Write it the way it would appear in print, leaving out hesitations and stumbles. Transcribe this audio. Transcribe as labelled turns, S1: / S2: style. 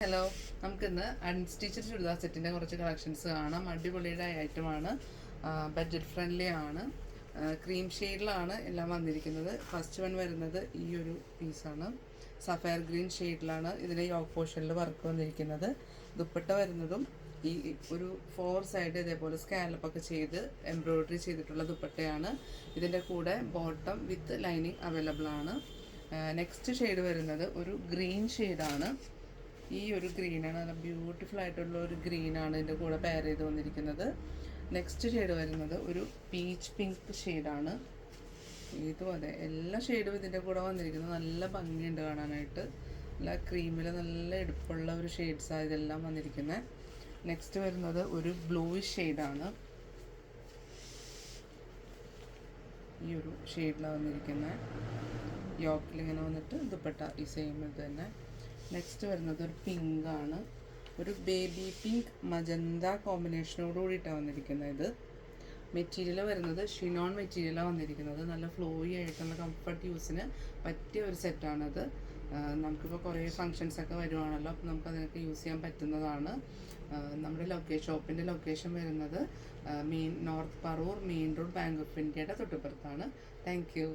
S1: Hello, നമുക്കിന്ന് unstitched churidar സെറ്റിൻ്റെ കുറച്ച് കളക്ഷൻസ് കാണാം. അടിപൊളിയുടെ ഐറ്റമാണ്, ബഡ്ജറ്റ് ഫ്രണ്ട്ലി ആണ്. ക്രീം ഷെയ്ഡിലാണ് എല്ലാം വന്നിരിക്കുന്നത്. ഫസ്റ്റ് വൺ വരുന്നത് ഈ ഒരു പീസാണ്, സഫയർ ഗ്രീൻ ഷെയ്ഡിലാണ് ഇതിൻ്റെ യോക്ക് പോർഷനിൽ വർക്ക് വന്നിരിക്കുന്നത്. ദുപ്പട്ട വരുന്നതും ഈ ഒരു 4 സൈഡ് ഇതേപോലെ സ്കാലപ്പൊക്കെ ചെയ്ത് എംബ്രോയ്ഡറി ചെയ്തിട്ടുള്ള ദുപ്പട്ടയാണ്. ഇതിൻ്റെ കൂടെ ബോട്ടം വിത്ത് ലൈനിങ് അവൈലബിൾ ആണ്. നെക്സ്റ്റ് ഷെയ്ഡ് വരുന്നത് ഒരു ഗ്രീൻ ഷെയ്ഡാണ്. ഈ ഒരു ഗ്രീനാണ്, നല്ല ബ്യൂട്ടിഫുൾ ആയിട്ടുള്ള ഒരു ഗ്രീനാണ് ഇതിൻ്റെ കൂടെ പെയർ ചെയ്ത് വന്നിരിക്കുന്നത്. നെക്സ്റ്റ് ഷെയ്ഡ് വരുന്നത് ഒരു പീച്ച് പിങ്ക് ഷെയ്ഡാണ്. ഇതും അതെ, എല്ലാ ഷെയ്ഡും ഇതിൻ്റെ കൂടെ വന്നിരിക്കുന്നത്. നല്ല ഭംഗിയുണ്ട് കാണാനായിട്ട്. നല്ല ക്രീമിൽ നല്ല എടുപ്പുള്ള ഒരു ഷെയ്ഡ്സാണ് ഇതെല്ലാം വന്നിരിക്കുന്നത്. നെക്സ്റ്റ് വരുന്നത് ഒരു ബ്ലൂയിഷ് ഷെയ്ഡാണ്. ഈ ഒരു ഷെയ്ഡിലാണ് വന്നിരിക്കുന്നത്. യോക്കിൽ ഇങ്ങനെ വന്നിട്ട് ദുപ്പട്ട ഈ സെയിം ഇത് തന്നെ. നെക്സ്റ്റ് വരുന്നത് ഒരു പിങ്കാണ്, ഒരു ബേബി പിങ്ക് മജന്ത കോമ്പിനേഷനോട് കൂടിയിട്ടാണ് വന്നിരിക്കുന്നത്. ഇത് മെറ്റീരിയൽ വരുന്നത് ഷിനോൺ മെറ്റീരിയലാണ് വന്നിരിക്കുന്നത്. നല്ല ഫ്ലോയി ആയിട്ടുള്ള കംഫർട്ട് യൂസിന് പറ്റിയ ഒരു സെറ്റാണത്. നമുക്കിപ്പോൾ കുറേ ഫങ്ഷൻസൊക്കെ വരുവാണല്ലോ, അപ്പോൾ നമുക്കതിനൊക്കെ യൂസ് ചെയ്യാൻ പറ്റുന്നതാണ്. നമ്മുടെ ഷോപ്പിൻ്റെ ലൊക്കേഷൻ വരുന്നത് north Paravur main road, bank of ഇന്ത്യയുടെ തൊട്ടുപുറത്താണ്. Thank you.